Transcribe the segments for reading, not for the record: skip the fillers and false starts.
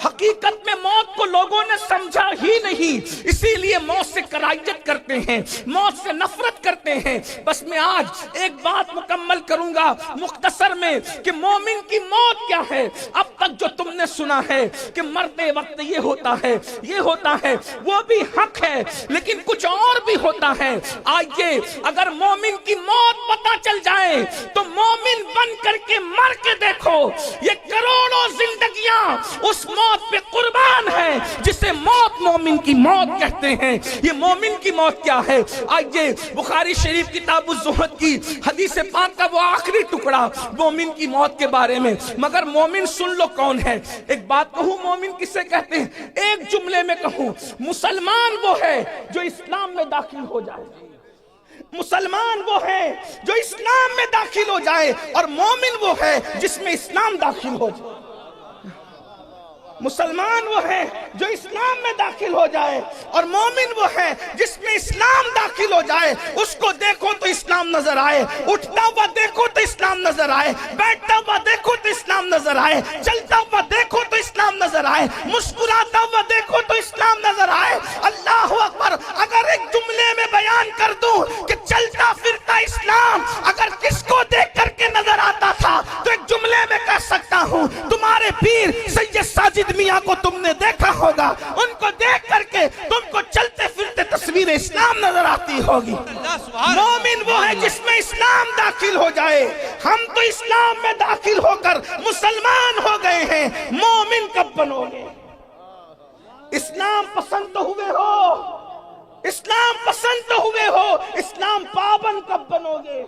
حقیقت میں موت کو لوگوں نے سمجھا ہی نہیں، اسی لیے موت سے کراہیت کرتے ہیں، موت سے نفرت کرتے ہیں۔ بس میں آج ایک بات مکمل کروں گا مختصر میں کہ مومن کی موت کیا ہے۔ اب تک جو تم نے سنا ہے کہ مرتے وقت یہ ہوتا ہے، یہ ہوتا ہے، وہ بھی حق ہے، لیکن کچھ اور بھی ہوتا ہے۔ آئیے اگر مومن کی موت پتہ چل جائے تو مومن بن کر کے مر کے دیکھو، یہ کروڑوں زندگیاں اس موت پہ قربان ہے جسے موت مومن کی موت کہتے ہیں۔ یہ مومن کی موت کیا ہے؟ آئیے بخاری شریف کتاب الزہد کی حدیث پاک کا وہ آخری ٹکڑا مومن کی موت کے بارے میں۔ مگر مومن سن لو کون ہے۔ ایک بات کہوں مومن کسے کہتے ہیں؟ ایک جملے میں کہوں، مسلمان وہ ہے جو اسلام میں داخل ہو جائے، مسلمان وہ ہے جو اسلام میں داخل ہو جائے، اور مومن وہ ہے جس میں اسلام داخل ہو جائے۔ مسلمان وہ ہے جو اسلام میں داخل ہو جائے، اور مومن وہ ہے جس میں اسلام داخل ہو جائے۔ اس کو دیکھو تو اسلام نظر آئے، اٹھتا ہوا دیکھو تو اسلام نظر آئے، بیٹھتا ہوا دیکھو تو اسلام نظر آئے، چلتا ہوا دیکھو تو اسلام نظر آئے، مسکراتا ہوا دیکھو تو اسلام نظر آئے۔ اللہ اکبر! اگر ایک جملے میں بیان کر دوں کہ چلتا پھرتا اسلام اگر کس کو دیکھ کر کے نظر آتا تھا تو ایک جملے میں کہہ سکتا ہوں، تمہارے پیر سید ساجد میاں کو تم نے دیکھا ہوگا، ان کو دیکھ کر کے تم کو چلتے پھرتے تصویر اسلام نظر آتی ہوگی۔ مومن وہ ہے جس میں اسلام داخل ہو جائے۔ ہم تو اسلام میں داخل ہو کر مسلمان ہو گئے ہیں، مومن کب بنو گے؟ اسلام پسند تو ہوئے ہو، اسلام پسند تو ہوئے ہو، اسلام پابند کب بنو گے؟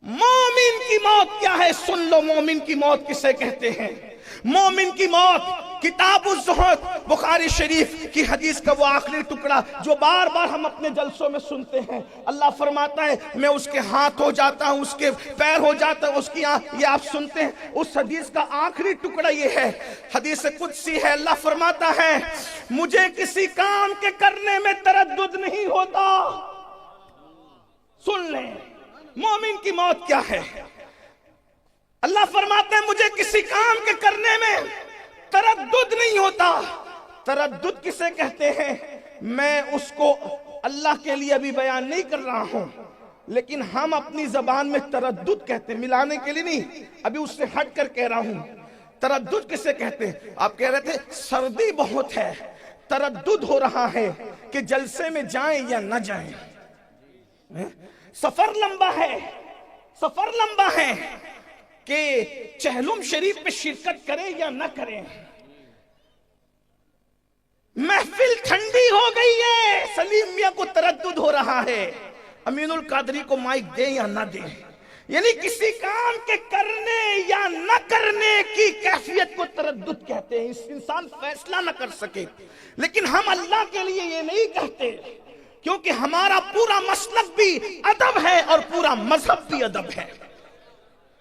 مومن کی موت کیا ہے؟ سن لو مومن کی موت کسے کہتے ہیں۔ مومن کی موت کتاب الزہد بخاری شریف کی حدیث کا وہ آخری ٹکڑا جو بار بار ہم اپنے جلسوں میں سنتے ہیں۔ اللہ فرماتا ہے میں اس کے ہاتھ ہو جاتا ہوں، اس کے پیر ہو جاتا ہوں، اس کی آنکھ، یہ آپ سنتے ہیں۔ اس حدیث کا آخری ٹکڑا یہ ہے، حدیث قدسی ہے۔ اللہ فرماتا ہے مجھے کسی کام کے کرنے میں تردد نہیں ہوتا۔ سن لیں مومن کی موت کیا ہے۔ اللہ فرماتے ہیں مجھے کسی کام کے کرنے میں تردد نہیں ہوتا۔ تردد کسے کہتے ہیں؟ میں اس کو اللہ کے لیے ابھی بیان نہیں کر رہا ہوں، لیکن ہم اپنی زبان میں تردد کہتے ہیں، ملانے کے لیے نہیں، ابھی اس سے ہٹ کر کہہ رہا ہوں۔ تردد کسے کہتے ہیں؟ آپ کہہ رہے تھے سردی بہت ہے، تردد ہو رہا ہے کہ جلسے میں جائیں یا نہ جائیں، سفر لمبا ہے، سفر لمبا ہے کہ چہلم شریف پہ شرکت کرے یا نہ کرے، محفل ٹھنڈی ہو گئی ہے، سلیم میاں کو تردد ہو رہا ہے، امین القادری کو مائک دے یا نہ دے۔ یعنی کسی کام کے کرنے یا نہ کرنے کی کیفیت کو تردد کہتے ہیں، اس انسان فیصلہ نہ کر سکے۔ لیکن ہم اللہ کے لیے یہ نہیں کہتے، کیونکہ ہمارا پورا مسلک بھی ادب ہے اور پورا مذہب بھی ادب ہے۔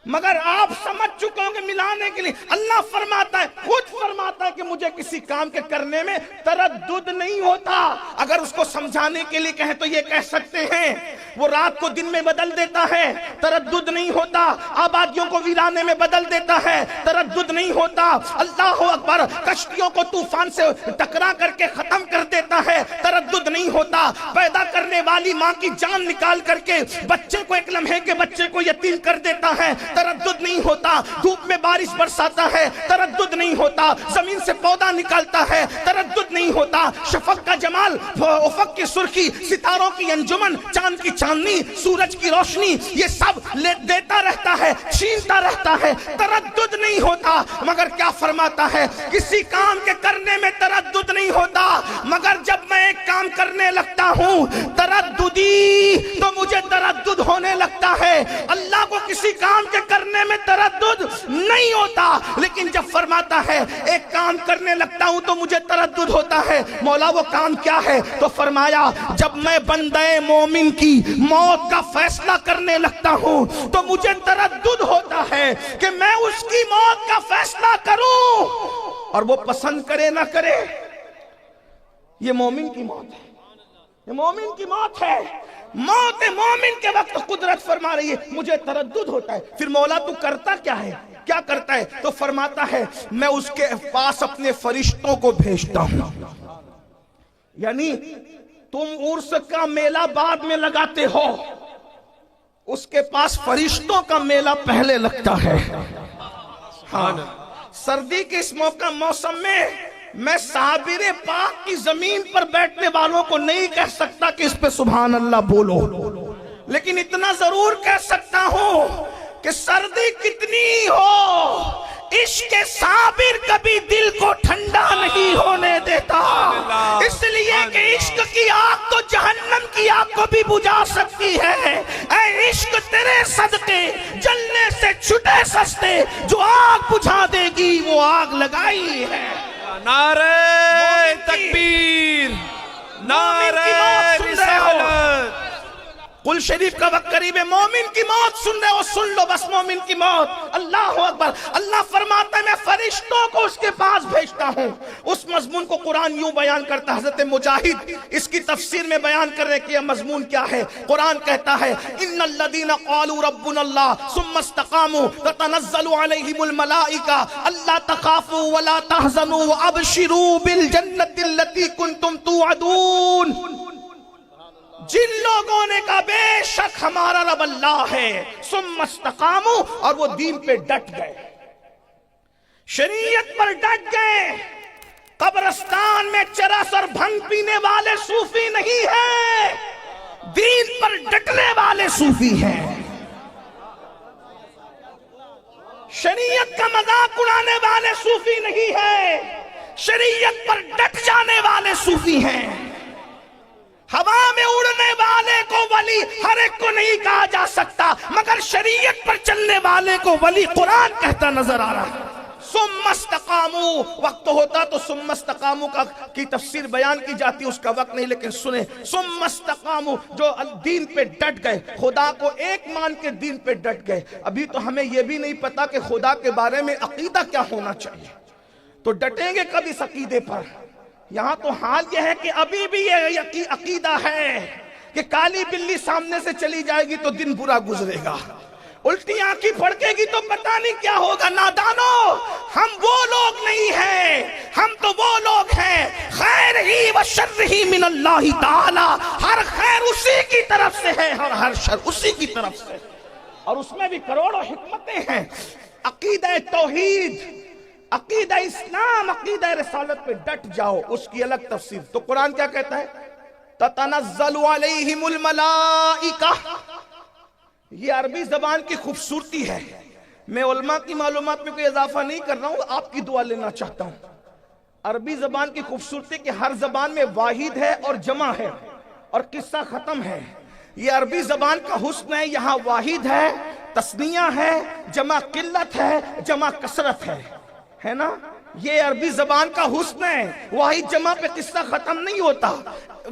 مگر آپ سمجھ چکے ہوں گے ملانے کے لیے اللہ فرماتا ہے، خود فرماتا ہے کہ مجھے کسی کام کے کرنے میں تردد نہیں ہوتا۔ اگر اس کو سمجھانے کے لیے کہیں تو یہ کہہ سکتے ہیں وہ رات کو دن میں بدل دیتا ہے، تردد نہیں ہوتا۔ آبادیوں کو ویرانے میں بدل دیتا ہے، تردد نہیں ہوتا۔ اللہ اکبر! کشتیوں کو طوفان سے ٹکرا کر کے ختم کر دیتا ہے، تردد نہیں ہوتا۔ پیدا کرنے والی ماں کی جان نکال کر کے بچے کو، ایک لمحے کے بچے کو یتیم کر دیتا ہے، تردد نہیں ہوتا۔ دھوپ میں بارش برساتا ہے، تردد نہیں ہوتا۔ زمین سے پودا نکالتا ہے، تردد نہیں ہوتا۔ شفق کا جمال، افق کی سرخی، ستاروں کی انجمن، چاند کی چاندنی، سورج کی روشنی، یہ سب دیتا رہتا ہے، چھینتا رہتا ہے، تردد نہیں ہوتا۔ مگر کیا فرماتا ہے؟ کسی کام کے کرنے میں تردد نہیں ہوتا، مگر جب میں ایک کام کرنے لگتا ہوں ترددی تو مجھے تردد ہونے لگتا ہے۔ اللہ کو کسی کام کے کرنے میں تردد نہیں ہوتا، لیکن جب فرماتا ہے ایک کام کرنے لگتا ہوں تو مجھے تردد ہوتا ہے۔ مولا وہ کام کیا ہے؟ تو فرمایا جب میں بندے مومن کی موت کا فیصلہ کرنے لگتا ہوں تو مجھے تردد ہوتا ہے کہ میں اس کی موت کا فیصلہ کروں، اور وہ پسند کرے نہ کرے۔ یہ مومن کی موت ہے، یہ مومن کی موت ہے۔ موت مومن کے وقت قدرت فرما رہی ہے مجھے تردد ہوتا ہے۔ پھر مولا تو کرتا کیا ہے؟ کیا کرتا ہے؟ تو فرماتا ہے میں اس کے پاس اپنے فرشتوں کو بھیجتا ہوں. یعنی تم عرس کا میلہ بعد میں لگاتے ہو، اس کے پاس فرشتوں کا میلہ پہلے لگتا ہے. ہاں، سردی کے اس موسم میں صابر پاک کی زمین پر بیٹھنے والوں کو نہیں کہہ سکتا کہ اس پہ سبحان اللہ بولو، لیکن اتنا ضرور کہہ سکتا ہوں کہ سردی کتنی ہو، عشق صابر کبھی دل کو ٹھنڈا نہیں ہونے دیتا، اس لیے کہ عشق کی آگ تو جہنم کی آگ کو بھی بجھا سکتی ہے. اے عشق تیرے صدقے جلنے سے چھٹے سستے، جو آگ بجھا دے گی وہ آگ لگائی ہے. نعرہ تکبیر، نعرہ رسالت. قل شریف کا وقت قریب ہے. مومن کی موت سن رہے ہو، سن لو بس مومن کی موت. اللہ اکبر. اللہ فرماتا ہے میں فرشتوں کو اس کے پاس بھیجتا ہوں. اس مضمون کو قرآن یوں بیان کرتا ہے. حضرت مجاہد اس کی تفسیر میں بیان کر رہے کہ یہ مضمون کیا ہے. قرآن کہتا ہے ان الذین قالوا ربنا اللہ ثم استقاموا تتنزل علیہم الملائکہ الا تخافوا ولا تحزنوا وابشروا بالجنة التي کنتم توعدون. جن لوگوں نے کہا بے شک ہمارا رب اللہ ہے، ثم استقاموا، اور وہ دین پہ ڈٹ گئے، شریعت پر ڈٹ گئے. قبرستان میں چرس اور بھنگ پینے والے صوفی نہیں ہیں، دین پر ڈٹنے والے صوفی ہیں. شریعت کا مذاق اڑانے والے صوفی نہیں ہیں، شریعت پر ڈٹ جانے والے صوفی ہیں. ہوا میں اڑنے والے کو ولی ہر ایک کو نہیں کہا جا سکتا، مگر شریعت پر چلنے والے کو ولی قرآن کہتا نظر آ رہا ہے. ثم استقاموا، وقت ہوتا تو ثم استقاموا کی تفسیر بیان کی جاتی، اس کا وقت نہیں، لیکن سنیں ثم استقاموا، جو دین پہ ڈٹ گئے، خدا کو ایک مان کے دین پہ ڈٹ گئے. ابھی تو ہمیں یہ بھی نہیں پتا کہ خدا کے بارے میں عقیدہ کیا ہونا چاہیے، تو ڈٹیں گے کب اس عقیدے پر؟ یہاں تو حال یہ ہے کہ ابھی بھی یہ عقیدہ ہے کہ کالی بلی سامنے سے چلی جائے گی تو دن برا گزرے گا، الٹی آنکھی پھڑکے گی تو پتہ نہیں کیا ہوگا. نادانو، ہم وہ لوگ نہیں ہیں، ہم تو وہ لوگ ہیں خیر ہی و شر ہی من اللہ تعالی، ہر خیر اسی کی طرف سے ہے اور ہر شر اسی کی طرف سے، اور اس میں بھی کروڑوں حکمتیں ہیں. عقیدہ توحید، عقیدہ اسلام، عقیدہ رسالت پہ ڈٹ جاؤ، اس کی الگ تفسیر. تو قرآن کیا کہتا ہے؟ تتنزل علیہم الملائکہ. یہ عربی زبان کی خوبصورتی ہے. میں علماء کی معلومات میں کوئی اضافہ نہیں کر رہا ہوں، آپ کی دعا لینا چاہتا ہوں. عربی زبان کی خوبصورتی کہ ہر زبان میں واحد ہے اور جمع ہے اور قصہ ختم ہے. یہ عربی زبان کا حسن ہے، یہاں واحد ہے، تثنیہ ہے، جمع قلت ہے، جمع کثرت ہے نا. یہ عربی زبان کا حسن ہے. واحد جمع پہ قصہ ختم نہیں ہوتا.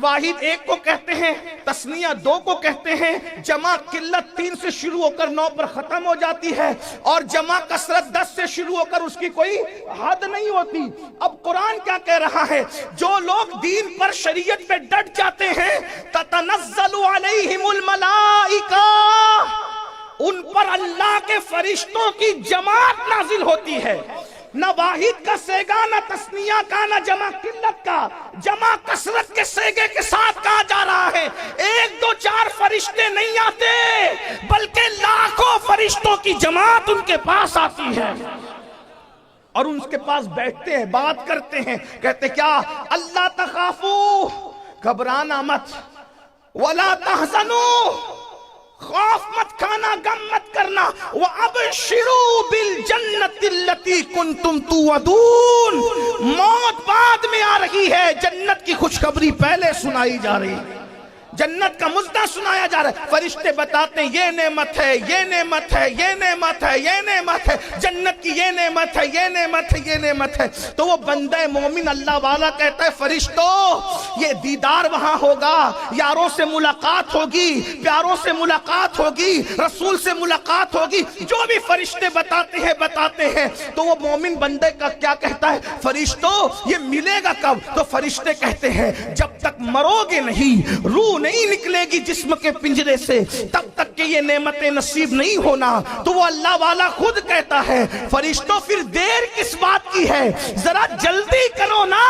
واحد ایک کو کہتے ہیں، تثنیہ دو کو کہتے ہیں، جمع قلت 3 سے شروع ہو کر 9 پر ختم ہو جاتی ہے، اور جمع کثرت 10 سے شروع ہو کر اس کی کوئی حد نہیں ہوتی. اب قرآن کیا کہہ رہا ہے؟ جو لوگ دین پر شریعت پہ ڈٹ جاتے ہیں، تتنزل علیہم الملائکہ، ان پر اللہ کے فرشتوں کی جماعت نازل ہوتی ہے. نہ واحد کا سیگا، نہ تثنیہ کا، نہ جمع قلت کا، جمع کثرت کے سیگے کے ساتھ کہا جا رہا ہے. 1 2 4 فرشتے نہیں آتے، بلکہ لاکھوں فرشتوں کی جماعت ان کے پاس آتی ہے، اور ان کے پاس بیٹھتے ہیں، بات کرتے ہیں. کہتے کیا؟ اللہ تخافو، گھبرانا مت، ولا تحزنو، خوف مت کھانا، غم مت کرنا، وَأَبْشِرُوا بِالْجَنَّةِ الَّتِي كُنْتُمْ تُوعَدُونَ. موت بعد میں آ رہی ہے، جنت کی خوشخبری پہلے سنائی جا رہی ہے، جنت کا مزدہ سنایا جا رہا ہے. فرشتے بتاتے ہیں یہ نعمت ہے، یہ نعمت ہے، یہ نعمت ہے، یہ نعمت ہے، جنت کی یہ نعمت ہے، یہ نعمت ہے، یہ نعمت ہے. تو وہ بندہ مومن اللہ والا کہتا ہے فرشتوں یہ دیدار وہاں ہوگا، یاروں سے ملاقات ہوگی، پیاروں سے ملاقات ہوگی، رسول سے ملاقات ہوگی. جو بھی فرشتے بتاتے ہیں تو وہ مومن بندے کا کیا کہتا ہے؟ فرشتوں یہ ملے گا کب؟ تو فرشتے کہتے ہیں جب تک مرو گے نہیں، روح نہیں نکلے گی جسم کے پنجرے سے تب تک کہ یہ نعمتیں نصیب نہیں ہونا. تو وہ اللہ والا خود کہتا ہے فرشتوں پھر دیر کس بات کی ہے, ذرا جلدی کرو نا,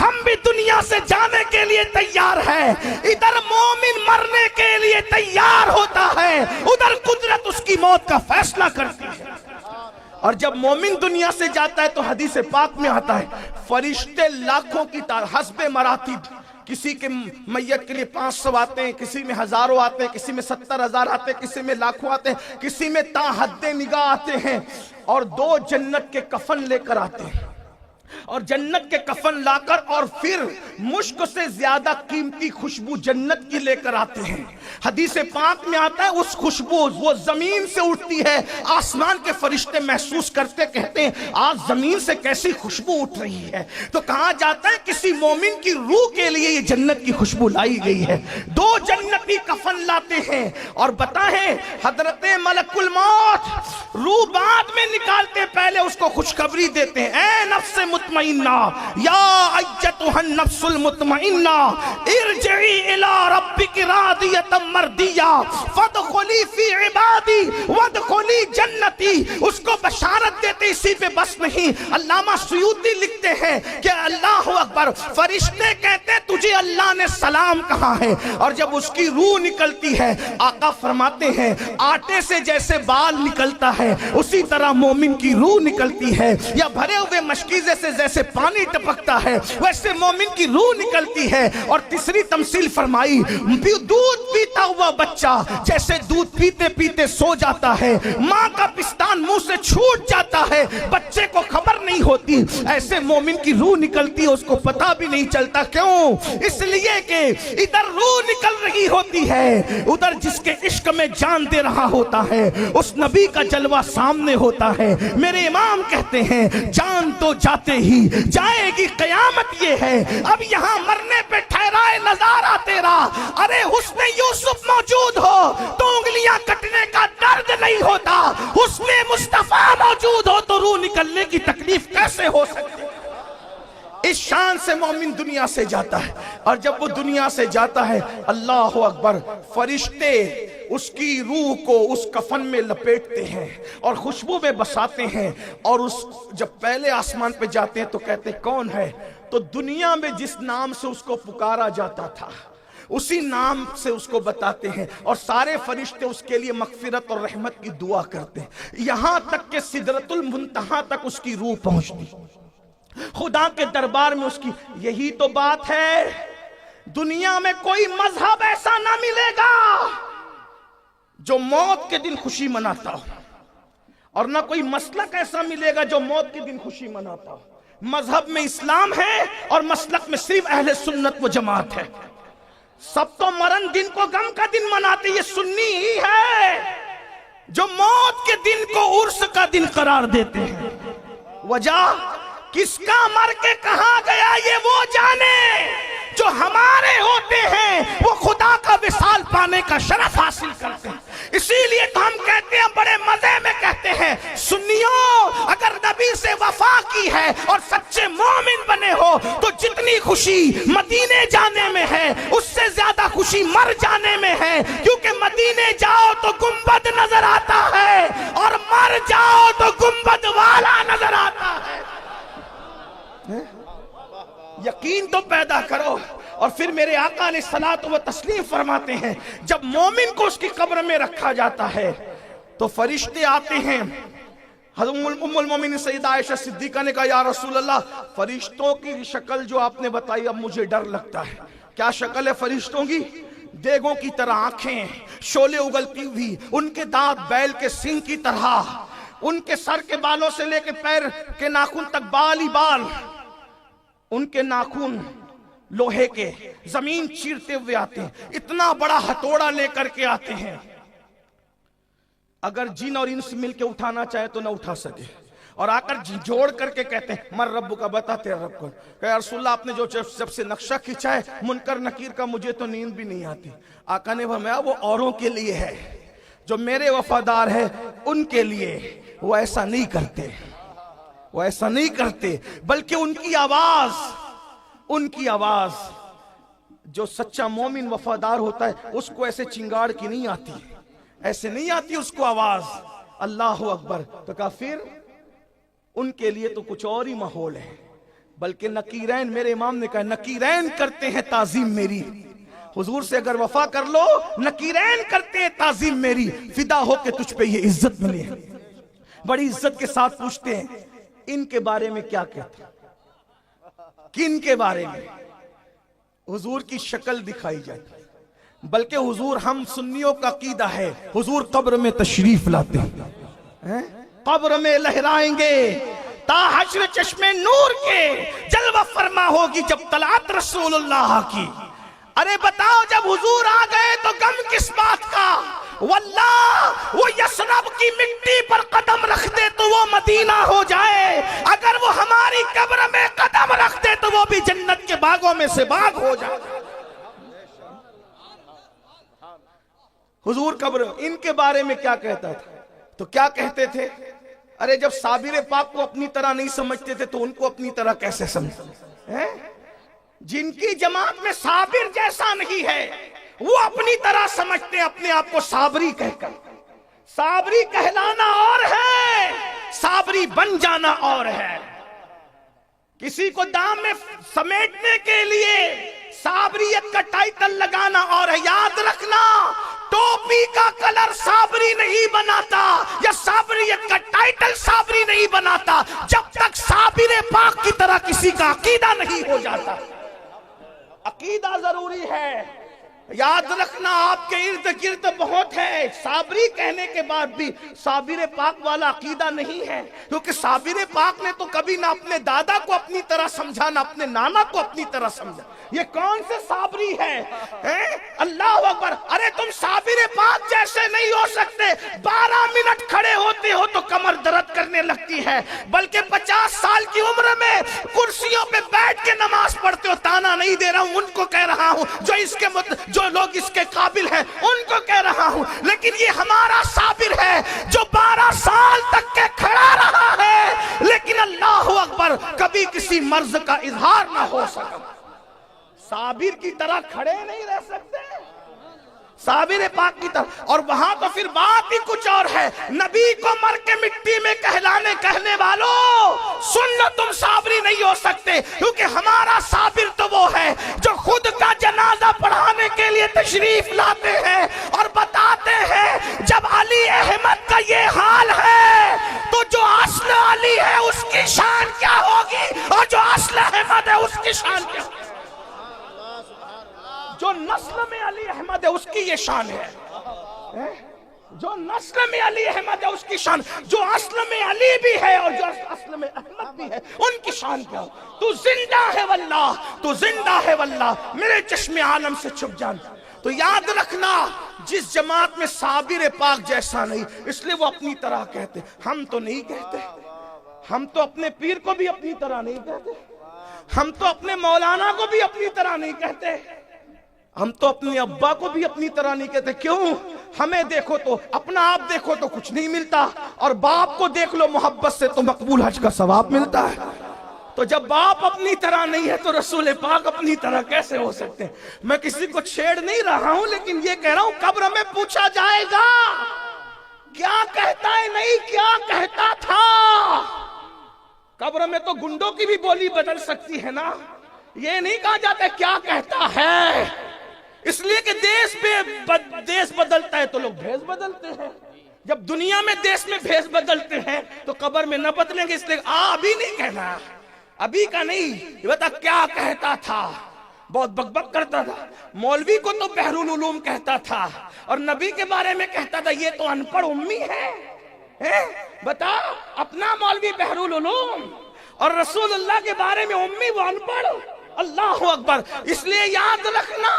ہم بھی دنیا سے جانے کے لیے تیار ہیں. ادھر مومن مرنے کے لیے تیار ہوتا ہے, ادھر قدرت اس کی موت کا فیصلہ کرتی ہے. اور جب مومن دنیا سے جاتا ہے تو حدیث پاک میں آتا ہے فرشتے لاکھوں کی تعداد حسب مراتب, کسی کے میت کے لیے 500 آتے ہیں, کسی میں ہزاروں آتے ہیں, کسی میں 70,000 آتے ہیں, کسی میں لاکھوں آتے ہیں, کسی میں تا حد نگاہ آتے ہیں, اور 2 جنت کے کفن لے کر آتے ہیں, اور جنت کے کفن لا کر اور پھر مشک سے زیادہ قیمتی خوشبو جنت کی لے کر آتے ہیں. حدیث پاک میں آتا ہے اس خوشبو وہ زمین سے اٹھتی ہے, آسمان کے فرشتے محسوس کرتے کہتے ہیں آج زمین سے کیسی خوشبو اٹھ رہی ہے. تو کہا جاتا ہے کسی مومن کی روح کے لیے یہ جنت کی خوشبو لائی گئی ہے. 2 جنتی کفن لاتے ہیں اور بتائیں حضرت ملک الموت روح بعد میں نکالتے, پہلے اس کو خوشخبری دیتے ہیں اے نفس مطمئنہ یا ایتها النفس المطمئنہ ارجعی الی ربک راضیۃ مرضیہ فادخلی فی عبادی وادخلی جنتی. اس کو بشارت دیتے, اسی پہ بس نہیں. علامہ سیوطی لکھتے ہیں کہ اللہ اکبر, فرشتے کہتے تجھے اللہ نے سلام کہا ہے, اور جب اس کی روح نکلتی ہے آقا فرماتے ہیں آٹے سے جیسے بال نکلتا ہے اسی طرح مومن کی روح نکلتی ہے, یا بھرے ہوئے مشکیزے سے جیسے پانی ٹپکتا ہے ویسے مومن کی روح نکلتی ہے. اور تیسری تمثیل فرمائی دودھ پیتا ہوا بچہ جیسے دودھ پیتے پیتے سو جاتا ہے, ماں کا پستان منہ سے چھوٹ جاتا ہے, بچے کو خبر نہیں ہوتی, ایسے مومن کی روح نکلتی ہے, اس کو پتا بھی نہیں چلتا. کیوں؟ اس لیے کہ ادھر روح نکل رہی ہوتی ہے, ادھر جس کے عشق میں جان دے رہا ہوتا ہے اس نبی کا جلوہ سامنے ہوتا ہے. میرے امام کہتے ہیں جان تو جاتے ہی جائے گی قیامت یہ ہے, اب یہاں مرنے پہ ٹھہرائے نظارہ تیرا. ارے حسن یوسف موجود ہو تو انگلیاں کٹنے کا درد نہیں ہوتا, حسن مصطفیٰ موجود ہو تو روح نکلنے کی تکلیف کیسے ہو سکتی. اس شان سے مومن دنیا سے جاتا ہے, اور جب وہ دنیا سے جاتا ہے اللہ اکبر فرشتے اس کی روح کو اس کفن میں لپیٹتے ہیں اور خوشبو میں بساتے ہیں, اور اس جب پہلے آسمان پہ جاتے ہیں تو کہتے ہیں کون ہے, تو دنیا میں جس نام سے اس کو پکارا جاتا تھا اسی نام سے اس کو بتاتے ہیں, اور سارے فرشتے اس کے لیے مغفرت اور رحمت کی دعا کرتے ہیں, یہاں تک کہ سدرۃ المنتہا تک اس کی روح پہنچتی. خدا کے دربار میں اس کی. یہی تو بات ہے, دنیا میں کوئی مذہب ایسا نہ ملے گا جو موت کے دن خوشی مناتا ہو, اور نہ کوئی مسلک ایسا ملے گا جو موت کے دن خوشی مناتا ہو. مذہب میں اسلام ہے اور مسلک میں صرف اہل سنت و جماعت ہے. سب تو مرن دن کو غم کا دن مناتے, یہ سنی ہی ہے جو موت کے دن کو عرس کا دن قرار دیتے ہیں. وجہ کس کا مر کے کہاں گیا یہ وہ جانے, جو ہمارے ہوتے ہیں وہ خدا کا وصال پانے کا شرف حاصل کرتے ہیں. اسی لیے تو ہم کہتے ہیں, بڑے مزے میں کہتے ہیں, سنیوں اگر نبی سے وفا کی ہے اور سچے مومن بنے ہو تو جتنی خوشی مدینے جانے میں ہے اس سے زیادہ خوشی مر جانے میں ہے, کیونکہ مدینے جاؤ تو گنبد نظر آتا ہے اور مر جاؤ تو گنبد والا نظر آتا ہے. یقین تو پیدا کرو. اور پھر میرے آقا علیہ الصلوۃ و تسلیم فرماتے ہیں جب مومن کو اس کی قبر میں رکھا جاتا ہے تو فرشتے آتے ہیں. حضرت ام المومنین سیدہ عائشہ صدیقہ نے کہا یا رسول اللہ, فرشتوں کی شکل جو آپ نے بتائی اب مجھے ڈر لگتا ہے. کیا شکل ہے فرشتوں کی؟ دیگوں کی طرح آنکھیں, شعلے اگلتی ہوئی, ان کے دانت بیل کے سینگ کی طرح, ان کے سر کے بالوں سے لے کے پیر کے ناخن تک بال ہی بال, ان کے ناخن لوہے کے زمین چیرتے ہوئے آتے ہیں, اتنا بڑا ہتھوڑا لے کر کے آتے ہیں. اگر جن اور انس مل کے اٹھانا چاہے تو نہ اٹھا سکے, اور آ کر جوڑ کر کے کہتے ہیں مر رب کا, بتا تیرا رب کون. کہ یا رسول اللہ آپ نے جو جب سے نقشہ کھینچا ہے منکر نکیر کا مجھے تو نیند بھی نہیں آتی. آقا نے فرمایا وہ اوروں کے لیے ہے, جو میرے وفادار ہے ان کے لیے. وہ ایسا نہیں کرتے, وہ ایسا نہیں کرتے, بلکہ ان کی آواز جو سچا مومن وفادار ہوتا ہے اس کو ایسے چنگاڑ کی نہیں آتی، ایسے نہیں آتی اس کو آواز اللہ اکبر. تو کافر ان کے لیے تو کچھ اور ہی ماحول ہے. بلکہ نکیرین، میرے امام نے کہا نکیرین کرتے ہیں تعظیم میری. حضور سے اگر وفا کر لو، نکیرین کرتے ہیں تعظیم میری، فدا ہو کے تجھ پہ یہ عزت ملے. بڑی عزت کے ساتھ پوچھتے ہیں ان کے بارے میں کیا کہتے ہیں، کن کے بارے میں؟ حضور کی شکل دکھائی جاتی. بلکہ حضور، ہم سنیوں کا عقیدہ ہے حضور قبر میں تشریف لاتے ہیں، قبر میں لہرائیں گے تا حشر چشم نور کے جلوہ فرما ہوگی جب طلعت رسول اللہ کی. ارے بتاؤ جب حضور آ گئے تو غم کس بات کا؟ واللہ وہ یثرب کی مٹی پر قدم رکھ دے تو وہ مدینہ ہو جائے، اگر وہ ہماری قبر میں قدم رکھ دے تو وہ بھی جنت کے باغوں میں سے باغ ہو جائے. حضور قبر ان کے بارے میں کیا کہتا تھا؟ تو کیا کہتے تھے؟ ارے جب صابر پاک کو اپنی طرح نہیں سمجھتے تھے تو ان کو اپنی طرح کیسے سمجھتے؟ جن کی جماعت میں صابر جیسا نہیں ہے وہ اپنی طرح سمجھتے ہیں اپنے آپ کو صابری کہہ کر. صابری کہلانا اور ہے، صابری بن جانا اور ہے. کسی کو دام میں سمیٹنے کے لیے صابریت کا ٹائٹل لگانا اور ہے. یاد رکھنا، ٹوپی کا کلر صابری نہیں بناتا یا صابریت کا ٹائٹل صابری نہیں بناتا جب تک صابر پاک کی طرح کسی کا عقیدہ نہیں ہو جاتا. عقیدہ ضروری ہے. یاد رکھنا آپ کے ارد گرد بہت ہے صابری کہنے کے بعد بھی صابر پاک والا عقیدہ نہیں ہے، کیونکہ صابر پاک نے تو کبھی نہ اپنے دادا کو اپنی طرح سمجھا نہ اپنے نانا کو اپنی طرح سمجھا. یہ کون سے صابری ہے؟ اللہ اکبر. ارے تم صابر پاک جیسے نہیں ہو سکتے. 12 منٹ کھڑے ہوتے ہو تو کمر درد کرنے لگتی ہے، بلکہ 50 سال کی عمر میں کرسیوں پہ بیٹھ کے نماز پڑھتے ہو. تانا نہیں دے رہا ہوں، ان کو کہہ رہا ہوں جو لوگ اس کے قابل ہیں ان کو کہہ رہا ہوں. لیکن یہ ہمارا صابر ہے جو 12 سال تک کے کھڑا رہا ہے لیکن اللہ اکبر کبھی کسی مرض کا اظہار نہ ہو سکا. صابر کی طرح کھڑے نہیں رہ سکتے، صابر پاک کی طرح. اور وہاں تو پھر بات ہی کچھ اور ہے. نبی کو مر کے مٹی میں کہنے والوں سن لو، تم صابری نہیں ہو سکتے، کیونکہ ہمارا صابر تو وہ ہے جو خود کا جنازہ پڑھانے کے لیے تشریف لاتے ہیں اور بتاتے ہیں جب علی احمد کا یہ حال ہے تو جو اصل علی ہے اس کی شان کیا ہوگی اور جو اصل احمد ہے اس کی شان کیا ہوگی. جو نسل میں علی احمد ہے اس کی یہ شان ہے، جو نسل میں علی احمد ہے اس کی شان، جو اصل میں علی بھی ہے اور جو اصل میں احمد بھی ہے ان کی شان کیا ہو. تو زندہ ہے واللہ، تو زندہ ہے واللہ، میرے چشم عالم سے چھپ جان. تو یاد رکھنا جس جماعت میں صابر پاک جیسا نہیں، اس لیے وہ اپنی طرح کہتے. ہم تو نہیں کہتے، ہم تو اپنے پیر کو بھی اپنی طرح نہیں کہتے، ہم تو اپنے مولانا کو بھی اپنی طرح نہیں کہتے، ہم تو اپنے ابا کو بھی اپنی طرح نہیں کہتے. کیوں؟ ہمیں دیکھو تو اپنا آپ دیکھو تو کچھ نہیں ملتا، اور باپ کو دیکھ لو محبت سے تو مقبول حج کا ثواب ملتا ہے. تو جب باپ اپنی طرح نہیں ہے تو رسول پاک اپنی طرح کیسے ہو سکتے ہیں؟ میں کسی کو چھیڑ نہیں رہا ہوں، لیکن یہ کہہ رہا ہوں قبر میں پوچھا جائے گا کیا کہتا ہے، نہیں کیا کہتا تھا. قبر میں تو گنڈوں کی بھی بولی بدل سکتی ہے نا. یہ نہیں کہا جاتا کیا کہتا ہے، اس لیے کہ دیس بدلتا ہے تو لوگ بھیس بدلتے ہیں. جب دنیا میں دیس میں بھیس بدلتے ہیں تو قبر میں نہ بدلیں گے، اس لیے ابھی نہیں کہنا، ابھی کا نہیں. یہ بتا کیا کہتا تھا. بہت بک بک کرتا تھا. مولوی کو تو بحر العلوم کہتا تھا اور نبی کے بارے میں کہتا تھا یہ تو ان پڑھ امی ہے. بتا اپنا مولوی بحر العلوم اور رسول اللہ کے بارے میں امی، وہ ان پڑھ. اللہ اکبر. اس لیے یاد رکھنا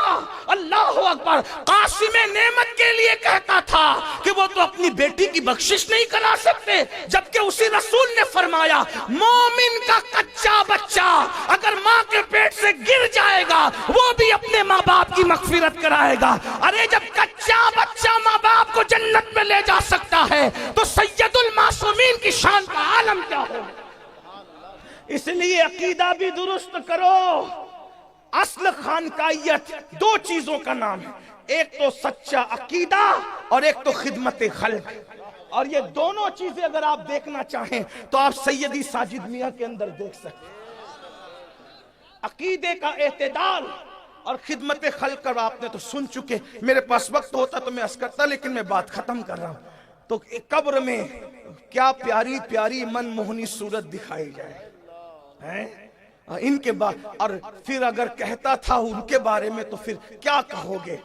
اللہ اکبر قاسم نعمت کے لیے کہتا تھا کہ وہ تو اپنی بیٹی کی بخشش نہیں کرا سکتے، جبکہ اسی رسول نے فرمایا مومن کا کچا بچہ اگر ماں کے پیٹ سے گر جائے گا وہ بھی اپنے ماں باپ کی مغفرت کرائے گا. ارے جب کچا بچہ ماں باپ کو جنت میں لے جا سکتا ہے تو سید المعصومین کی شان کا عالم کیا ہو. اس لیے عقیدہ بھی درست کرو، اصل خانقاہیت دو چیزوں کا نام ہے، ایک تو سچا عقیدہ اور ایک تو خدمت خلق. اور یہ دونوں چیزیں اگر آپ دیکھنا چاہیں تو آپ سیدی ساجد میاں کے اندر دیکھ سکتے ہیں. عقیدے کا اعتدال اور خدمت خلق کا آپ نے تو سن چکے. میرے پاس وقت ہوتا تو میں عرض کرتا، لیکن میں بات ختم کر رہا ہوں. تو قبر میں کیا پیاری پیاری من موہنی صورت دکھائی جائے ان کے بعد، اور پھر اگر کہتا تھا ان کے بارے میں تو پھر کیا کہو گے؟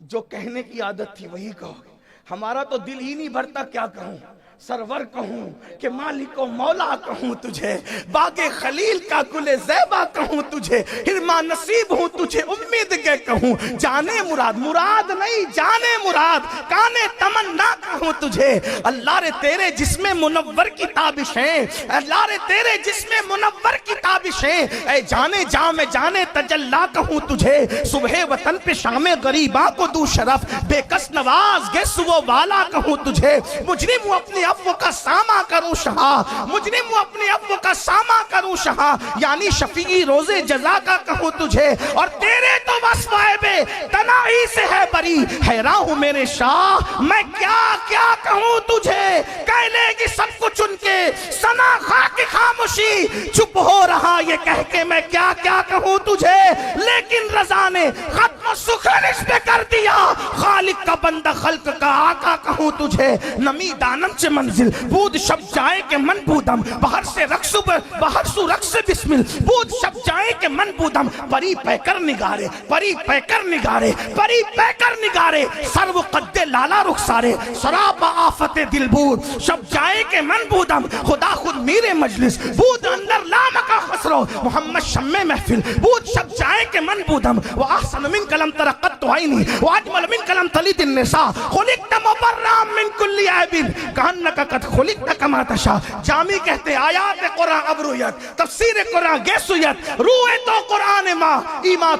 جو کہنے کی عادت تھی وہی کہو گے. ہمارا تو دل ہی نہیں بھرتا کیا کہوں، سرور کہوں کہ مالک و مولا کہوں تجھے، باغ خلیل کا گل زیبا کہوں تجھے، ہرما نصیب ہوں تجھے امید کے کہوں، جانے مراد مراد نہیں جانے مراد، کانے تمنا کہوں تجھے. اللہ رے تیرے جسم منور کی تابشیں، اللہ رے تیرے جسم منور کی تابشیں، اے جانے جاں میں جانے تجلا کہوں تجھے. صبح وطن پہ شام غریباں کو دو شرف، بے کس نواز گے سو والا کہوں تجھے. مجرم ہوں اپنی افو کا سامہ کروں شہا، مجرم ہوں اپنی افو کا سامہ کروں شہا، یعنی شفیعی روز جزا کا کہوں تجھے. اور تیرے تو وصفائے بے تناہی سے ہے بری، حیران ہوں میرے شاہ میں کیا کیا کہوں تجھے. کہہ لے گی سب کچھ ان کے سنا خاک خاموشی، چپ ہو رہا یہ کہہ کے میں کیا کیا کہوں تجھے. لیکن رضا نے ختم سخن اس پہ کر دیا، خالق کا بندہ خلق کا آقا کہوں تجھے. نمی دانم سے منزل بود شب جائے کہ من بودم، بہر سے رقص بہر سو رقص بسمل بود شب جائے کہ من بودم. پری پیکر نگارے پری پیکر نگارے پری پیکر نگارے، سرو قد لالا رخسارے سراب آفت دل بود شب جائے کہ من بودم. خدا خود میرے مجلس بود اندر لام کا خسرو، محمد شمع محفل بود شب جائے کہ من بودم. وَأَحْسَنُ مِنْ کَلَمْ تَرَقَّتُ عَيْنِي وَأَجْمَلُ مِنْ کَلَمْ تَلِدِ النِّسَاء خُلِقْتَ مُبَرًّا مِنْ كُلِّ عَيْبٍ كَأَنَّكَ قَدْ خُلِقْتَ كَمَا تَشَاءُ. جامی کہتے آیات قرآن ابرویت، تفسیر قرآن گیسویت، روح تو قرآن ماں ایمہ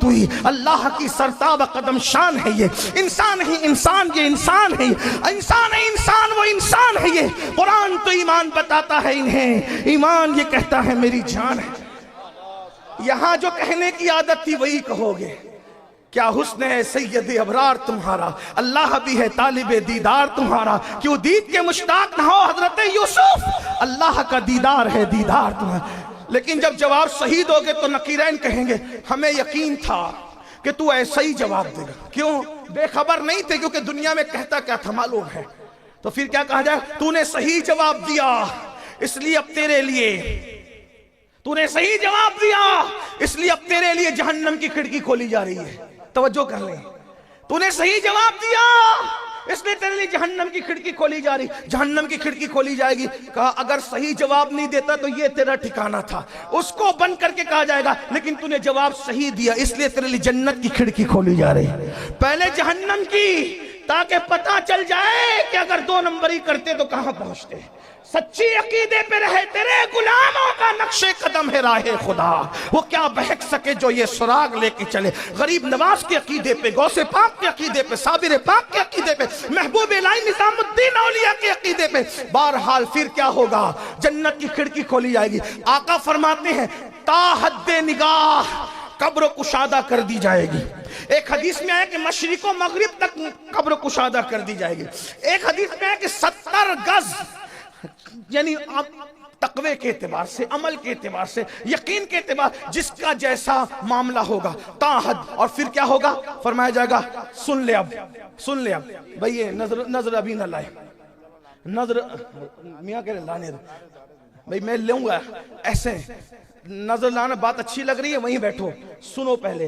توئی. اللہ کی سرتاب قدم شان ہے یہ، انسان ہی انسان یہ انسان ہے، انسان ہے انسان وہ انسان ہے یہ. قرآن تو ایمان بتاتا ہے انہیں، ایمان یہ کہتا ہے میری جان ہے. یہاں جو کہنے کی عادت تھی وہی کہو گے. کیا حسن ہے سید ابرار تمہارا، اللہ بھی ہے طالب دیدار تمہارا. کیوں دید کے مشتاق نہ ہو حضرت یوسف، اللہ کا دیدار ہے دیدار تمہارا. لیکن جب جواب صحیح دو گے تو نقیرین کہیں گے ہمیں یقین تھا کہ تو ایسا ہی جواب دے گا. کیوں؟ بے خبر نہیں تھے، کیونکہ دنیا میں کہتا کیا تھا معلوم ہے. تو پھر کیا کہا جائے؟ تو نے صحیح جواب دیا اس لیے اب تیرے لیے، تو نے صحیح جواب دیا اس لیے اب تیرے لیے جہنم کی کھڑکی کھولی جا رہی ہے. توجہ کر لیں، تو نے صحیح جواب دیا اس لیے تیرے لیے جہنم کی کھڑکی کھولی جا رہی، جہنم کی کھڑکی کھولی جائے گی. کہا اگر صحیح جواب نہیں دیتا تو یہ تیرا ٹھکانہ تھا، اس کو بند کر کے کہا جائے گا لیکن تو نے جواب صحیح دیا اس لیے تیرے لیے جنت کی کھڑکی کھولی جا رہی. پہلے جہنم کی، تاکہ پتہ چل جائے کہ اگر دو نمبری کرتے تو کہاں پہنچتے. سچی عقیدے پہ رہے تیرے غلاموں کا نقش قدم ہے راہ خدا، وہ کیا بہک سکے جو یہ سراغ لے کے چلے. غریب نواز کے عقیدے پہ، غوث پاک کے عقیدے پہ، صابر پاک کے عقیدے پہ، محبوب الہی نظام الدین اولیاء کے عقیدے پہ. بہرحال پھر کیا ہوگا؟ جنت کی کھڑکی کھولی جائے گی. آقا فرماتے ہیں تا حد نگاہ قبر کشادہ کر دی جائے گی. ایک حدیث میں آیا کہ مشرق و مغرب تک قبر کشادہ کر دی جائے گی. ایک حدیث میں آیا کہ 70 گز، یعنی تقوی کے اعتبار سے، عمل کے اعتبار سے، یقین کے اعتبار، جس کا جیسا معاملہ ہوگا تا حد. اور پھر کیا ہوگا؟ فرمایا جائے گا سن لے اب، سن لے اب بھئی یہ نظر ابھی نہ لائے، نظر میاں کہہ رہے لانے دو بھئی میں لوں گا ایسے. نظر لانا بات اچھی لگ رہی ہے وہیں بیٹھو، سنو پہلے.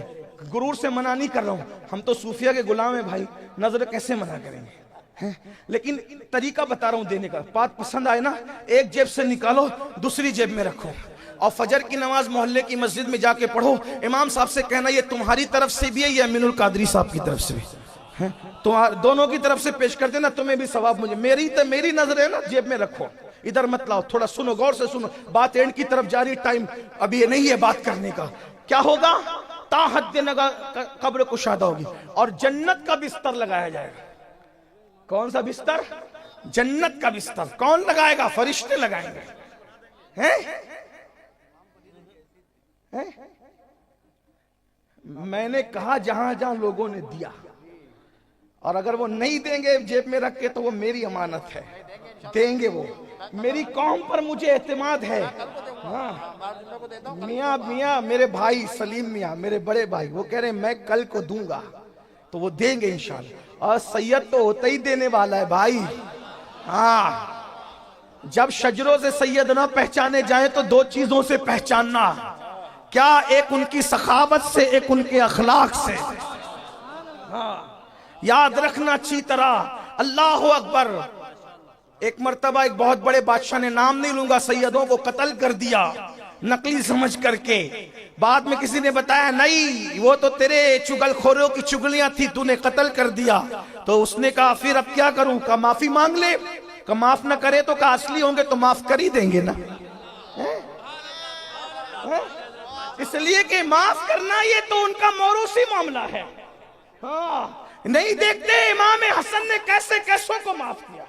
غرور سے منع نہیں کر رہا ہوں، ہم تو صوفیہ کے غلام ہیں بھائی، نظر کیسے منع کریں گے. لیکن طریقہ بتا رہا ہوں دینے کا. بات پسند آئے نا، ایک جیب سے نکالو دوسری جیب میں رکھو، اور فجر کی نماز محلے کی مسجد میں جا کے پڑھو. امام صاحب سے کہنا یہ تمہاری طرف سے بھی ہے یہ امین القادری صاحب کی طرف سے بھی، تو دونوں کی طرف سے پیش کر دینا، تمہیں بھی ثواب مجھے. میری نظر ہے نا جیب میں رکھو، ادھر مت لاؤ. تھوڑا سنو، غور سے سنو، بات اینڈ کی طرف جاری، ٹائم ابھی یہ نہیں ہے بات کرنے کا. کیا ہوگا؟ تا حد قبر کشادہ ہوگی اور جنت کا بستر لگایا جائے گا. کون سا بستر؟ جنت کا بستر. کون لگائے گا؟ فرشتے لگائیں گے. میں نے کہا جہاں جہاں لوگوں نے دیا، اور اگر وہ نہیں دیں گے جیب میں رکھ کے تو وہ میری امانت ہے، دیں گے وہ، میری قوم پر مجھے اعتماد ہے۔ ہاں میاں میرے بھائی سلیم میاں، میرے بڑے بھائی، وہ کہہ رہے ہیں میں کل کو دوں گا، تو وہ دیں گے انشاءاللہ۔ اور سید تو ہوتا ہی دینے والا ہے بھائی۔ ہاں جب شجروں سے سید نہ پہچانے جائیں تو دو چیزوں سے پہچاننا، کیا؟ ایک ان کی سخاوت سے، ایک ان کے اخلاق سے۔ ہاں یاد رکھنا اچھی طرح۔ اللہ اکبر۔ ایک مرتبہ ایک بہت بڑے بادشاہ نے، نام نہیں لوں گا، سیدوں کو قتل کر دیا نقلی سمجھ کر کے۔ بعد میں کسی نے بتایا نہیں وہ تو تیرے چگل خوروں کی چگلیاں تھی، تو نے قتل کر دیا۔ تو اس نے کہا پھر اب کیا کروں؟ کہا معافی مانگ لے۔ کہ معاف نہ کرے تو کہا اصلی ہوں گے تو معاف کر ہی دیں گے نا۔ اس لیے کہ معاف کرنا یہ تو ان کا موروثی معاملہ ہے۔ ہاں نہیں دیکھتے امام حسن نے کیسے کیسوں کو معاف کیا،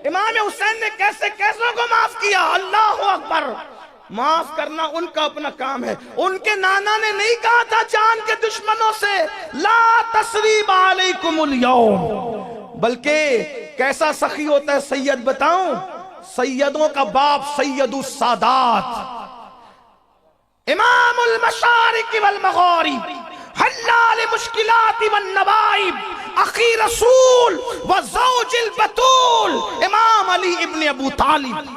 امام حسین نے کیسے کیسوں کو معاف کیا۔ اللہ اکبر۔ معاف کرنا ان کا اپنا کام ہے۔ ان کے نانا نے نہیں کہا تھا جان کے دشمنوں سے لا تثریب علیکم اليوم، بلکہ کیسا سخی ہوتا ہے سید بتاؤں؟ سیدوں کا باپ سید السادات، امام المشارق والمغارب، حلال مشکلات والنوائب، اخی رسول وزوج البتول، امام علی ابن ابو طالب۔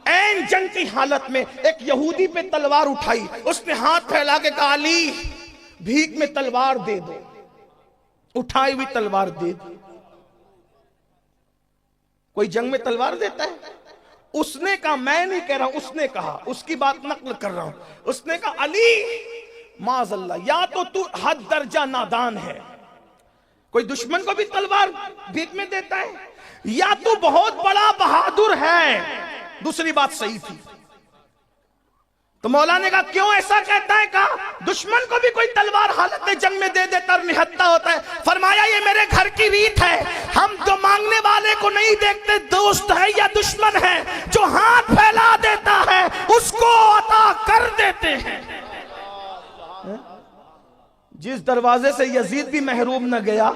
این جنگ کی حالت میں ایک یہودی پہ تلوار اٹھائی، اس نے ہاتھ پھیلا کے کہا علی بھیک میں تلوار دے دو، اٹھائی ہوئی تلوار دے دو۔ کوئی جنگ میں تلوار دیتا ہے؟ اس نے کہا، میں نہیں کہہ رہا ہوں، اس نے کہا، اس کی بات نقل کر رہا ہوں۔ اس نے کہا علی معاذ اللہ، یا تو حد درجہ نادان ہے، کوئی دشمن کو بھی تلوار بھیک میں دیتا ہے، یا تو بہت بڑا بہادر ہے۔ دوسری بات صحیح تھی۔ تو مولا نے کہا کیوں ایسا کہتا ہے؟ کہا دشمن کو بھی کوئی تلوار حالت جنگ میں دے دیتا اور نہتا ہوتا ہے۔ فرمایا یہ میرے گھر کی ریت ہے، ہم جو مانگنے والے کو نہیں دیکھتے دوست ہے یا دشمن ہے، جو ہاتھ پھیلا دیتا ہے اس کو عطا کر دیتے ہیں۔ جس دروازے سے یزید بھی محروم نہ گیا،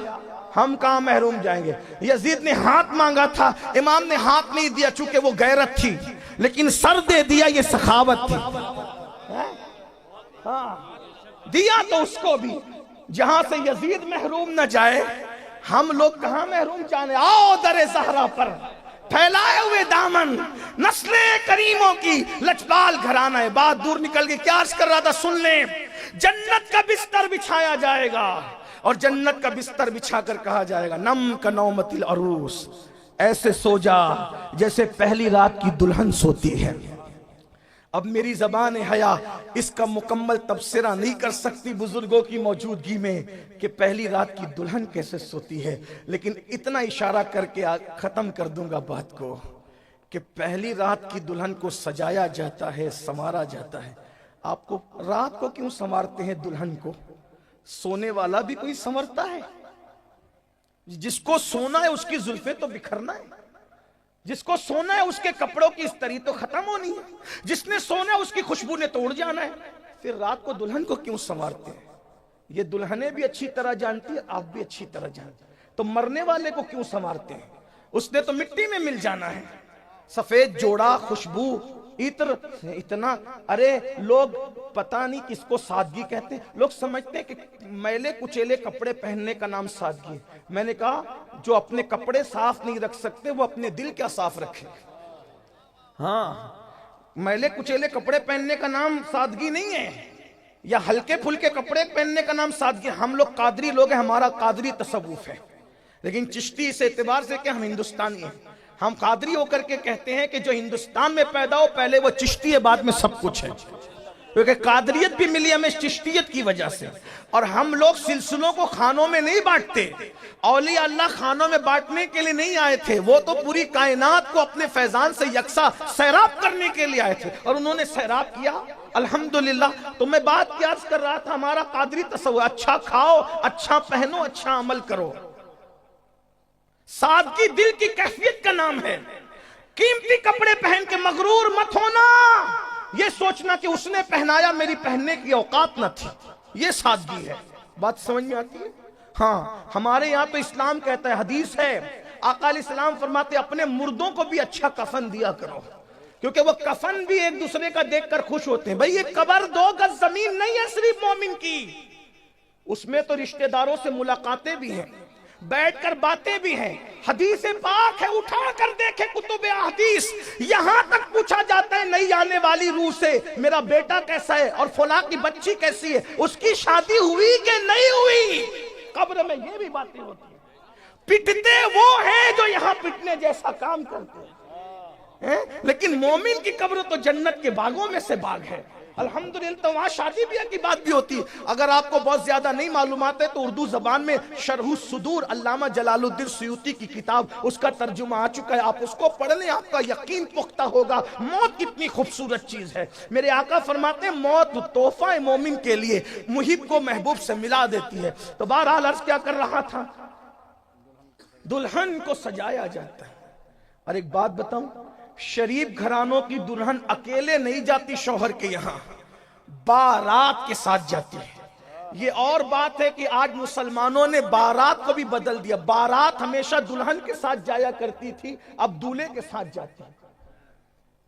ہم کہاں محروم جائیں گے؟ یزید نے ہاتھ مانگا تھا، امام نے ہاتھ نہیں دیا چونکہ وہ غیرت تھی، لیکن سر دے دیا، یہ سخاوت تھی۔ ہاں دیا تو اس کو بھی، جہاں سے یزید محروم نہ جائے ہم لوگ کہاں محروم جانے۔ آؤ در زہرا پر پھیلائے ہوئے دامن، نسل کریموں کی لجپال گھرانہ ہے۔ بات دور نکل گئی، کیا عرض کر رہا تھا سن لیں۔ جنت کا بستر بچھایا جائے گا، اور جنت کا بستر بچھا کر کہا جائے گا نم کا نومت العروس، ایسے سو جا جیسے پہلی رات کی دلہن سوتی ہے۔ اب میری زبان حیا اس کا مکمل تبصرہ نہیں کر سکتی بزرگوں کی موجودگی میں کہ پہلی رات کی دلہن کیسے سوتی ہے، لیکن اتنا اشارہ کر کے ختم کر دوں گا بات کو کہ پہلی رات کی دلہن کو سجایا جاتا ہے، سنوارا جاتا ہے۔ آپ کو رات کو کیوں سنوارتے ہیں دلہن کو؟ سونے والا بھی کوئی سنورتا ہے؟ جس کو سونا ہے اس کی زلفیں تو بکھرنا ہے، جس کو سونا ہے اس کے کپڑوں کی استری تو ختم ہونی ہے، جس نے سونا ہے اس کی خوشبو نے توڑ جانا ہے۔ پھر رات کو دلہن کو کیوں سنوارتے ہیں؟ یہ دلہنیں بھی اچھی طرح جانتی ہے، آپ بھی اچھی طرح جانتے ہیں۔ تو مرنے والے کو کیوں سنوارتے ہیں؟ اس نے تو مٹی میں مل جانا ہے۔ سفید جوڑا، خوشبو، عطر، اتنا، ارے لوگ پتہ نہیں کس کو سادگی کہتے ہیں۔ لوگ سمجھتے ہیں کہ میلے کچیلے کپڑے پہننے کا نام سادگی ہے۔ میں نے کہا جو اپنے کپڑے صاف نہیں رکھ سکتے وہ اپنے دل کیا صاف رکھے۔ ہاں میلے کچیلے کپڑے پہننے کا نام سادگی نہیں ہے، یا ہلکے پھلکے کپڑے پہننے کا نام سادگی۔ ہم لوگ قادری لوگ ہیں، ہمارا قادری تصوف ہے، لیکن چشتی اس اعتبار سے کہ ہم ہندوستانی ہیں۔ ہم قادری ہو کر کے کہتے ہیں کہ جو ہندوستان میں پیدا ہو پہلے وہ چشتی ہے، بعد میں سب کچھ ہے، کیونکہ قادریت بھی ملی ہمیں چشتیت کی وجہ سے۔ اور ہم لوگ سلسلوں کو خانوں میں نہیں بانٹتے، اولیاء اللہ خانوں میں بانٹنے کے لیے نہیں آئے تھے، وہ تو پوری کائنات کو اپنے فیضان سے یکساں سیراب کرنے کے لیے آئے تھے، اور انہوں نے سیراب کیا الحمدللہ۔ تو میں بات کیا عرض کر رہا تھا، ہمارا قادری تصور اچھا کھاؤ، اچھا پہنو، اچھا عمل کرو۔ سادگی دل کی کیفیت کا نام ہے۔ قیمتی کپڑے پہن کے مغرور مت ہونا، یہ سوچنا کہ اس نے پہنایا میری پہننے کی اوقات نہ تھی، یہ سادگی ہے۔ بات سمجھ میں آتی ہے؟ ہاں ہمارے یہاں تو اسلام کہتا ہے، حدیث ہے، آقا علیہ السلام فرماتے اپنے مردوں کو بھی اچھا کفن دیا کرو، کیونکہ وہ کفن بھی ایک دوسرے کا دیکھ کر خوش ہوتے ہیں۔ بھئی یہ قبر 2 گز زمین نہیں ہے صرف مومن کی، اس میں تو رشتہ داروں سے ملاقاتیں بھی ہیں، بیٹھ کر باتیں بھی ہیں، حدیث پاک ہے، اٹھا کر دیکھے کتب احادیث، یہاں تک پوچھا جاتا ہے نئی آنے والی روح سے میرا بیٹا کیسا ہے اور فلاں کی بچی کیسی ہے، اس کی شادی ہوئی کہ نہیں ہوئی۔ قبر میں یہ بھی باتیں ہوتی ہیں۔ پٹتے وہ ہیں جو یہاں پٹنے جیسا کام کرتے ہیں، لیکن مومن کی قبر تو جنت کے باغوں میں سے باغ ہے، الحمدللہ۔ تو وہاں شادی بیاہ کی بات بھی ہوتی ہے۔ اگر آپ کو بہت زیادہ نہیں معلومات ہے تو اردو زبان میں شرح الصدور علامہ جلال الدین سیوطی کی کتاب، اس کا ترجمہ آ چکا ہے، آپ اس کو پڑھ لیں، آپ کا یقین پختہ ہوگا موت کتنی خوبصورت چیز ہے۔ میرے آقا فرماتے ہیں موت تحفہ مومن کے لیے محب کو محبوب سے ملا دیتی ہے۔ تو بہرحال عرض کیا کر رہا تھا، دلہن کو سجایا جاتا ہے۔ اور ایک بات بتاؤں، شریف گھرانوں کی دلہن اکیلے نہیں جاتی شوہر کے یہاں، بارات کے ساتھ جاتی ہے۔ یہ اور بات ہے کہ آج مسلمانوں نے بارات کو بھی بدل دیا، بارات ہمیشہ دلہن کے ساتھ جایا کرتی تھی، اب دولہے کے ساتھ جاتی ہے۔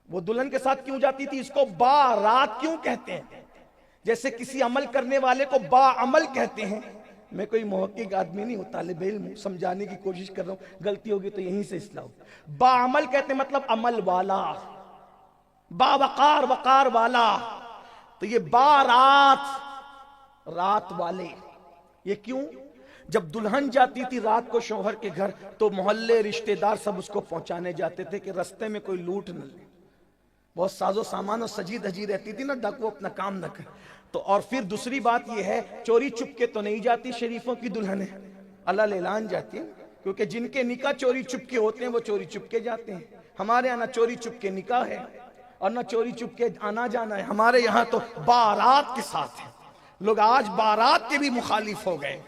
وہ دلہن کے ساتھ کیوں جاتی تھی، اس کو بارات کیوں کہتے ہیں؟ جیسے کسی عمل کرنے والے کو با عمل کہتے ہیں۔ میں کوئی محقق آدمی نہیں ہوں، طالب علم ہوں، سمجھانے کی کوشش کر رہا ہوں، غلطی ہوگی تو یہیں سے اصلاح ہو۔ با عمل کہتے ہیں مطلب عمل والا، با وقار وقار والا۔ تو یہ بارات رات والے، یہ کیوں؟ جب دلہن جاتی تھی رات کو شوہر کے گھر تو محلے رشتہ دار سب اس کو پہنچانے جاتے تھے کہ رستے میں کوئی لوٹ نہ لے۔ بہت ساز و سامان اور سجی دھجی رہتی تھی نا، ڈاکو اپنا کام نہ کر۔ تو اور پھر دوسری بات یہ ہے، چوری چپ کے تو نہیں جاتی شریفوں کی دلہنیں، اللہ اعلان جاتی ہیں، کیونکہ جن کے نکاح چوری چپ کے ہوتے ہیں وہ چوری چپ کے جاتے ہیں۔ ہمارے یہاں نہ چوری چپ کے نکاح ہے اور نہ چوری چپ کے آنا جانا ہے، ہمارے یہاں تو بارات کے ساتھ ہے۔ لوگ آج بارات کے بھی مخالف ہو گئے،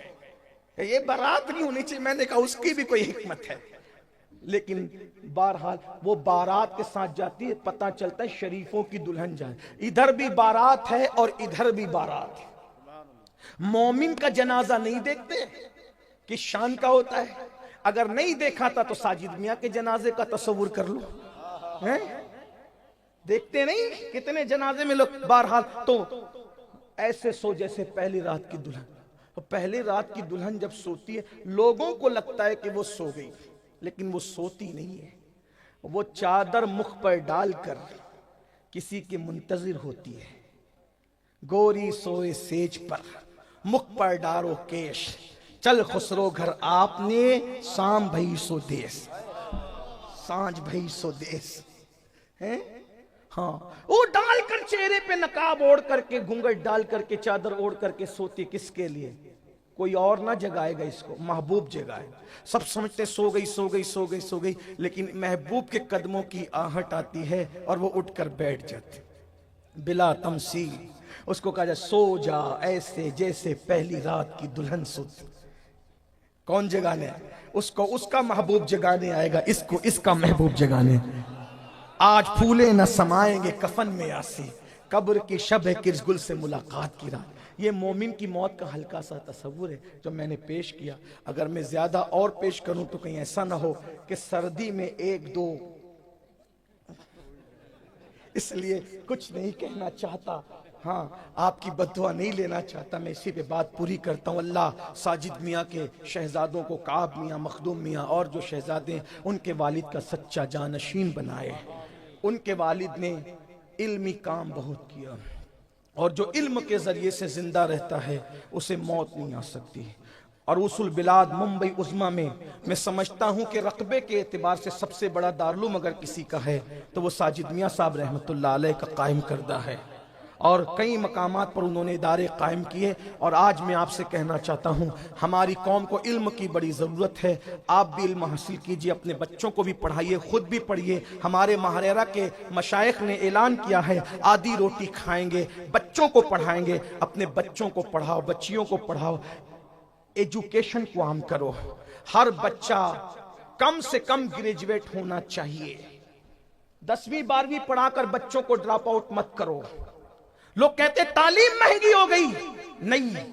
یہ بارات نہیں ہونی چاہیے، میں نے کہا اس کی بھی کوئی حکمت ہے، لیکن بہرحال وہ بارات کے ساتھ جاتی ہے، پتہ چلتا ہے شریفوں کی دلہن جائے۔ ادھر بھی بارات ہے اور ادھر بھی بارات ہے۔ مومن کا جنازہ نہیں دیکھتے، کس شان کا ہوتا ہے؟ اگر نہیں دیکھا تھا تو ساجد میاں کے جنازے کا تصور کر لو، دیکھتے نہیں کتنے جنازے میں لوگ۔ بہرحال تو ایسے سو جیسے پہلی رات کی دلہن، پہلی رات کی دلہن جب سوتی ہے لوگوں کو لگتا ہے کہ وہ سو گئی، لیکن وہ سوتی نہیں ہے، وہ چادر مخ پر ڈال کر کسی کے منتظر ہوتی ہے۔ گوری سوئے سیج پر مخ پر ڈارو کیش، چل خسرو گھر آپ نے شام بھئی سو دیس، سانج بھئی سو دیس۔ ہاں وہ ڈال کر چہرے پہ نقاب اوڑھ کر کے، گھونگھٹ ڈال کر کے، چادر اوڑھ کر کے سوتی، کس کے لیے؟ کوئی اور نہ جگائے گا اس کو، محبوب جگائے۔ سب سمجھتے سو گئی سو گئی سو گئی سو گئی، لیکن محبوب کے قدموں کی آہٹ آتی ہے اور وہ اٹھ کر بیٹھ جاتی بلا تمثیل۔ اس کو کہا جائے سو جا ایسے جیسے پہلی رات کی دلہن سوتی۔ کون جگانے؟ اس کو اس کا محبوب جگانے آئے گا، اس کو اس کا محبوب جگانے۔ آج پھولے نہ سمائیں گے کفن میں آسی، قبر کی شب ہے کرس گل سے ملاقات کی رات۔ یہ مومن کی موت کا ہلکا سا تصور ہے جو میں نے پیش کیا۔ اگر میں زیادہ اور پیش کروں تو کہیں ایسا نہ ہو کہ سردی میں ایک دو، اس لیے کچھ نہیں کہنا چاہتا، ہاں آپ کی بددعا نہیں لینا چاہتا، میں اسی پہ بات پوری کرتا ہوں۔ اللہ ساجد میاں کے شہزادوں کو، کعب میاں، مخدوم میاں اور جو شہزادے ہیں ان کے والد کا سچا جانشین بنائے۔ ان کے والد نے علمی کام بہت کیا، اور جو علم کے ذریعے سے زندہ رہتا ہے اسے موت نہیں آ سکتی۔ اور اصول بلاد ممبئی عظمیٰ میں سمجھتا ہوں کہ رقبے کے اعتبار سے سب سے بڑا دارالعلوم اگر کسی کا ہے تو وہ ساجد میاں صاحب رحمۃ اللہ علیہ کا قائم کردہ ہے، اور کئی مقامات پر انہوں نے ادارے قائم کیے۔ اور آج میں آپ سے کہنا چاہتا ہوں ہماری قوم کو علم کی بڑی ضرورت ہے، آپ بھی علم حاصل کیجئے، اپنے بچوں کو بھی پڑھائیے، خود بھی پڑھیے۔ ہمارے ماہریرہ کے مشائخ نے اعلان کیا ہے آدھی روٹی کھائیں گے، بچوں کو پڑھائیں گے، اپنے بچوں کو پڑھاؤ، بچیوں کو پڑھاؤ، ایجوکیشن کو عام کرو۔ ہر بچہ کم سے کم گریجویٹ ہونا چاہیے، 10ویں 12ویں پڑھا کر بچوں کو ڈراپ آؤٹ مت کرو۔ لوگ کہتے تعلیم مہنگی ہو گئی، نہیں،